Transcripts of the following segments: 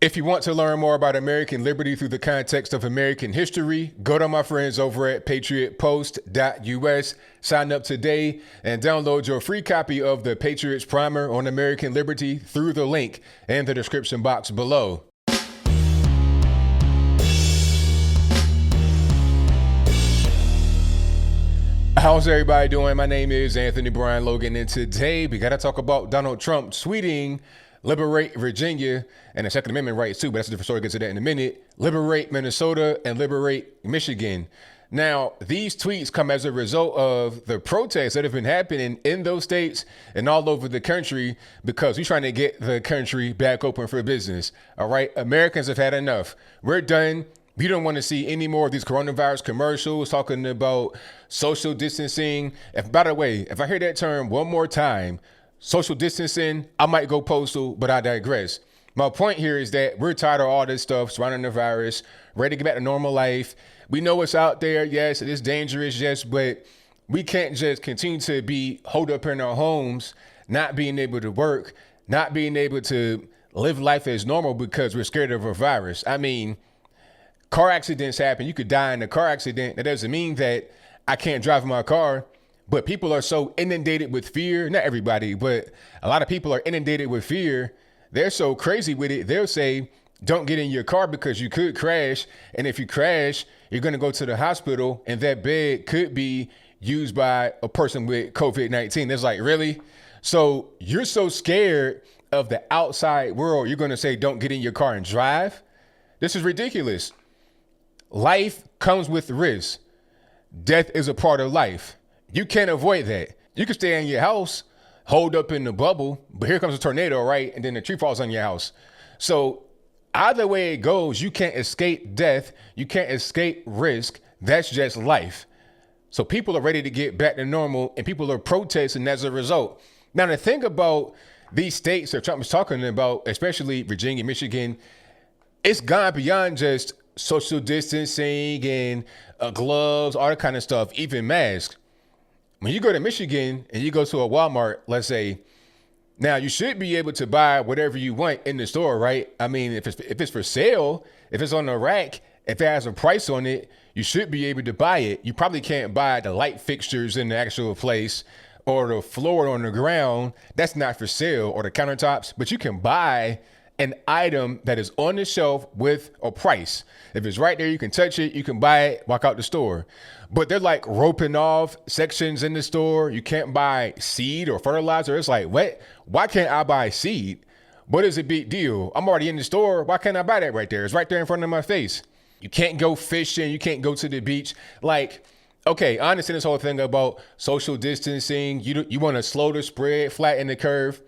If you want to learn more about American liberty through the context of American history, go to my friends over at patriotpost.us, sign up today, and download your free copy of the Patriots Primer on American liberty through the link in the description box below. How's everybody doing? My name is Anthony Brian Logan, and today we got to talk about Donald Trump tweeting liberate Virginia and the Second Amendment rights too, but that's a different story. We'll get to that in a minute. Liberate Minnesota and liberate Michigan. Now, these tweets come as a result of the protests that have been happening in those states and all over the country because we're trying to get the country back open for business. All right. Americans have had enough. We're done. We don't want to see any more of these coronavirus commercials talking about social distancing. By the way, if I hear that term one more time, social distancing, I might go postal, but I digress. My point here is that we're tired of all this stuff surrounding the virus, ready to get back to normal life. We know what's out there. Yes, it is dangerous. Yes, but we can't just continue to be holed up in our homes, not being able to work, not being able to live life as normal because we're scared of a virus. I mean, car accidents happen. You could die in a car accident. That doesn't mean that I can't drive my car. But people are so inundated with fear. Not everybody, but a lot of people are inundated with fear. They're so crazy with it. They'll say, don't get in your car because you could crash. And if you crash, you're going to go to the hospital and that bed could be used by a person with COVID-19. It's like, really? So you're so scared of the outside world, you're going to say, don't get in your car and drive? This is ridiculous. Life comes with risk. Death is a part of life. You can't avoid that. You can stay in your house, hold up in the bubble, but here comes a tornado, right? And then the tree falls on your house. So either way it goes, you can't escape death. You can't escape risk. That's just life. So people are ready to get back to normal and people are protesting as a result. Now, the thing about these states that Trump is talking about, especially Virginia, Michigan, it's gone beyond just social distancing and gloves, all that kind of stuff, even masks. When you go to Michigan and you go to a Walmart, let's say, now you should be able to buy whatever you want in the store, right? I mean, if it's for sale, if it's on the rack, if it has a price on it, you should be able to buy it. You probably can't buy the light fixtures in the actual place or the floor on the ground. That's not for sale, or the countertops, but you can buy an item that is on the shelf with a price. If it's right there, you can touch it, you can buy it, walk out the store. But they're like roping off sections in the store. You can't buy seed or fertilizer. It's like, what? Why can't I buy seed? What is a big deal? I'm already in the store. Why can't I buy that right there? It's right there in front of my face. You can't go fishing. You can't go to the beach. Like, okay, I understand this whole thing about social distancing. You want to slow the spread, flatten the curve.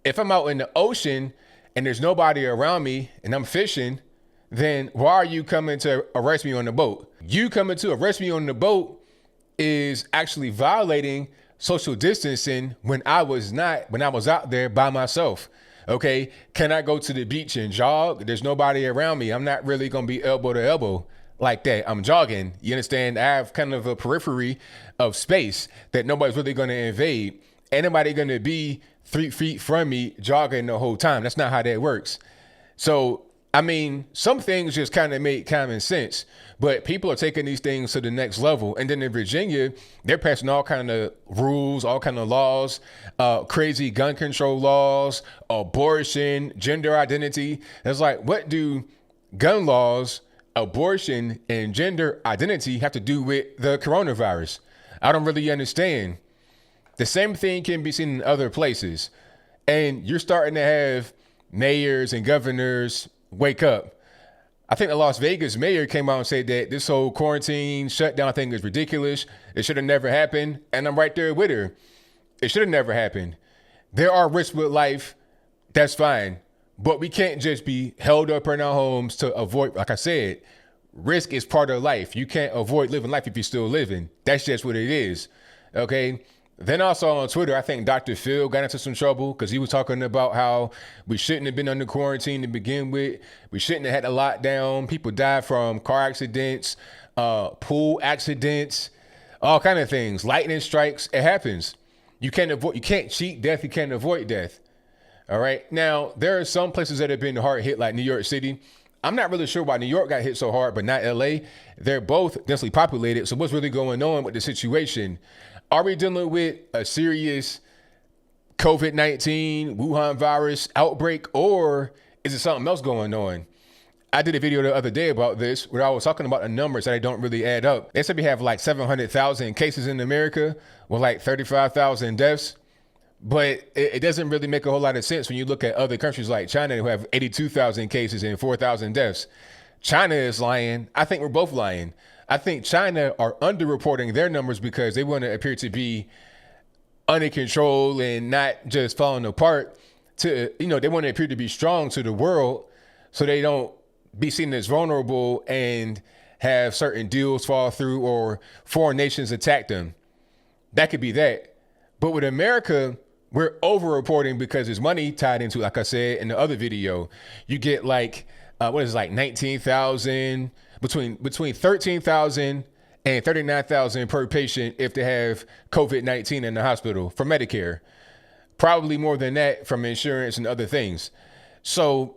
If I'm out in the ocean and there's nobody around me and I'm fishing, then why are you coming to arrest me on the boat? You coming to arrest me on the boat is actually violating social distancing when I was out there by myself. Okay, can I go to the beach and jog? There's nobody around me. I'm not really going to be elbow to elbow like that. I'm jogging. You understand? I have kind of a periphery of space that nobody's really going to invade. Ain't nobody going to be 3 feet from me jogging the whole time. That's not how that works. So, I mean, some things just kind of make common sense, but people are taking these things to the next level. And then in Virginia, they're passing all kind of rules, all kind of laws, crazy gun control laws, abortion, gender identity. It's like, what do gun laws, abortion, and gender identity have to do with the coronavirus? I don't really understand. The same thing can be seen in other places. And you're starting to have mayors and governors wake up. I think the Las Vegas mayor came out and said that this whole quarantine shutdown thing is ridiculous. It should have never happened. And I'm right there with her. It should have never happened. There are risks with life. That's fine. But we can't just be held up in our homes to avoid, like I said, risk is part of life. You can't avoid living life if you're still living. That's just what it is. Okay. Then also on Twitter, I think Dr. Phil got into some trouble because he was talking about how we shouldn't have been under quarantine to begin with. We shouldn't have had a lockdown. People die from car accidents, pool accidents, all kind of things. Lightning strikes. It happens. You can't cheat death. You can't avoid death. All right. Now, there are some places that have been hard hit, like New York City. I'm not really sure why New York got hit so hard, but not LA. They're both densely populated. So what's really going on with the situation? Are we dealing with a serious COVID-19 Wuhan virus outbreak, or is it something else going on? I did a video the other day about this where I was talking about the numbers that they don't really add up. They said we have like 700,000 cases in America with like 35,000 deaths. But it doesn't really make a whole lot of sense when you look at other countries like China who have 82,000 cases and 4,000 deaths. China is lying. I think we're both lying. I think China are underreporting their numbers because they want to appear to be under control and not just falling apart. They want to appear to be strong to the world so they don't be seen as vulnerable and have certain deals fall through or foreign nations attack them. That could be that. But with America, we're over-reporting because there's money tied into, like I said in the other video. You get like, 19,000, between 13,000 and 39,000 per patient if they have COVID-19 in the hospital for Medicare. Probably more than that from insurance and other things. So,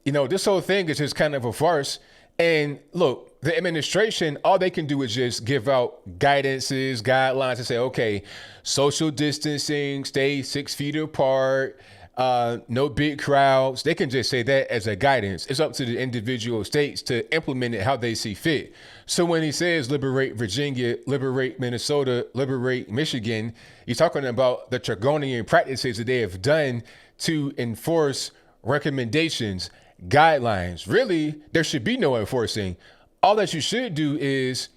this whole thing is just kind of a farce. And look, the administration, all they can do is just give out guidances, guidelines and say, okay, social distancing, stay 6 feet apart, no big crowds. They can just say that as a guidance. It's up to the individual states to implement it how they see fit. So when he says liberate Virginia, liberate Minnesota, liberate Michigan, he's talking about the draconian practices that they have done to enforce recommendations, guidelines. Really, there should be no enforcing. All that you should do is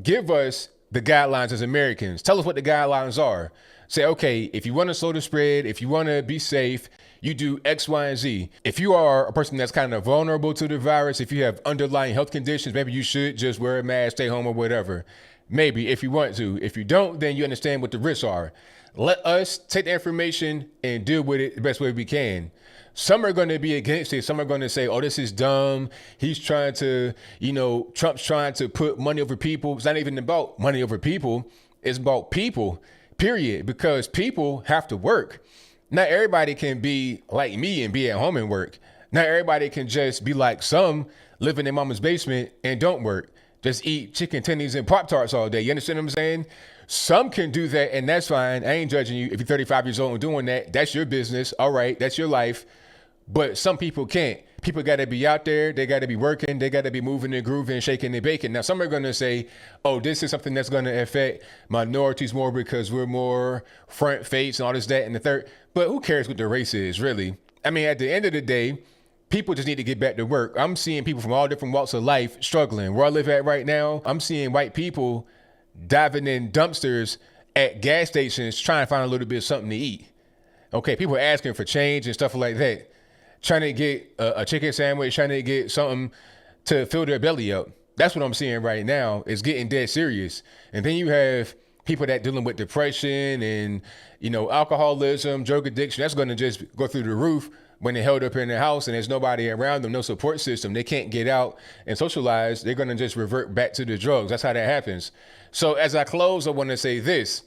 give us the guidelines as Americans. Tell us what the guidelines are. Say, okay, if you want to slow the spread, if you want to be safe, you do X, Y, and Z. If you are a person that's kind of vulnerable to the virus, if you have underlying health conditions, maybe you should just wear a mask, stay home or whatever. Maybe if you want to. If you don't, then you understand what the risks are. Let us take the information and deal with it the best way we can. Some are going to be against it. Some are going to say, oh, this is dumb. He's trying to, Trump's trying to put money over people. It's not even about money over people. It's about people, period, because people have to work. Not everybody can be like me and be at home and work. Not everybody can just be like some living in mama's basement and don't work. Just eat chicken tendies and Pop-Tarts all day. You understand what I'm saying? Some can do that, and that's fine. I ain't judging you. If you're 35 years old and doing that, that's your business. All right, that's your life. But some people can't. People got to be out there. They got to be working. They got to be moving and grooving, shaking and baking. Now, some are going to say, oh, this is something that's going to affect minorities more because we're more front face and all this, that, and the third. But who cares what the race is, really? I mean, at the end of the day, people just need to get back to work. I'm seeing people from all different walks of life struggling. Where I live at right now, I'm seeing white people diving in dumpsters at gas stations trying to find a little bit of something to eat. Okay, people are asking for change and stuff like that. Trying to get a chicken sandwich, trying to get something to fill their belly up. That's what I'm seeing right now. It's getting dead serious. And then you have people that dealing with depression and, alcoholism, drug addiction. That's going to just go through the roof when they're held up in their house and there's nobody around them, no support system. They can't get out and socialize. They're going to just revert back to the drugs. That's how that happens. So as I close, I want to say this.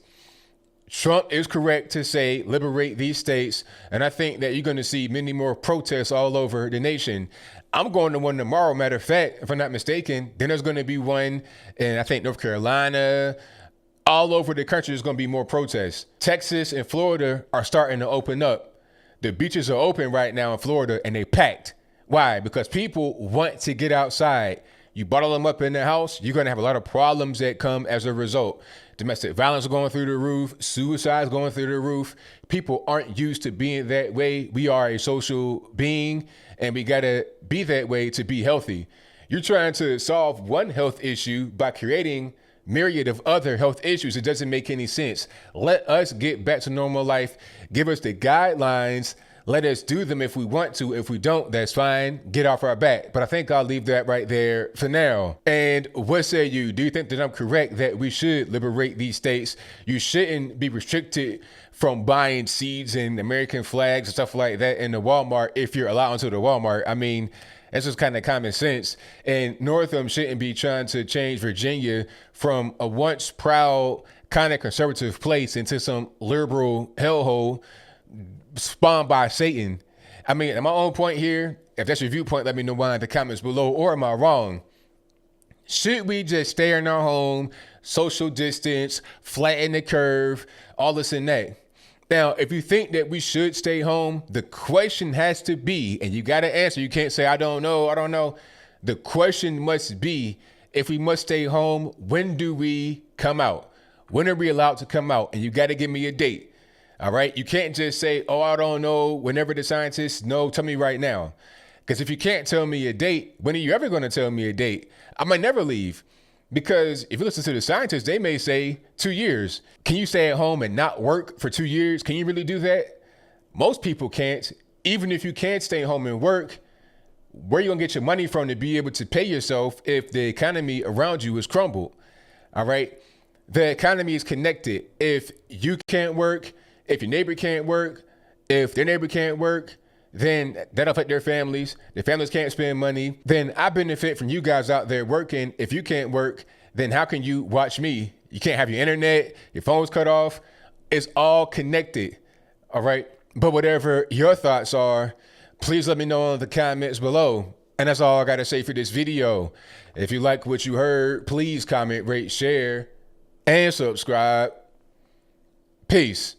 Trump is correct to say liberate these states. And I think that you're going to see many more protests all over the nation. I'm going to one tomorrow. Matter of fact, if I'm not mistaken, then there's going to be one in, I think, North Carolina. All over the country, there's going to be more protests. Texas and Florida are starting to open up. The beaches are open right now in Florida and they packed. Why? Because people want to get outside. You bottle them up in the house, you're going to have a lot of problems that come as a result. Domestic violence is going through the roof. Suicide is going through the roof. People aren't used to being that way. We are a social being, and we got to be that way to be healthy. You're trying to solve one health issue by creating myriad of other health issues. It doesn't make any sense. Let us get back to normal life. Give us the guidelines. Let us do them if we want to. If we don't, that's fine. Get off our back. But I think I'll leave that right there for now. And what say you? Do you think that I'm correct that we should liberate these states? You shouldn't be restricted from buying seeds and American flags and stuff like that in the Walmart if you're allowed into the Walmart. I mean, that's just kind of common sense. And Northam shouldn't be trying to change Virginia from a once proud kind of conservative place into some liberal hellhole spawned by Satan. I mean, at my own point here, if that's your viewpoint, let me know why in the comments below. Or am I wrong? Should we just stay in our home, social distance, flatten the curve, all this and that? Now, if you think that we should stay home, the question has to be, and you got to answer. You can't say, I don't know. The question must be, if we must stay home, when do we come out? When are we allowed to come out? And you got to give me a date. All right. You can't just say, oh, I don't know. Whenever the scientists know, tell me right now. Because if you can't tell me a date, when are you ever going to tell me a date? I might never leave. Because if you listen to the scientists, they may say 2 years. Can you stay at home and not work for 2 years? Can you really do that? Most people can't. Even if you can stay home and work, where are you going to get your money from to be able to pay yourself if the economy around you is crumbled? All right. The economy is connected. If you can't work, if your neighbor can't work, if their neighbor can't work, then that'll affect their families. Their families can't spend money. Then I benefit from you guys out there working. If you can't work, then how can you watch me? You can't have your internet, your phone's cut off. It's all connected. All right. But whatever your thoughts are, please let me know in the comments below. And that's all I got to say for this video. If you like what you heard, please comment, rate, share, and subscribe. Peace.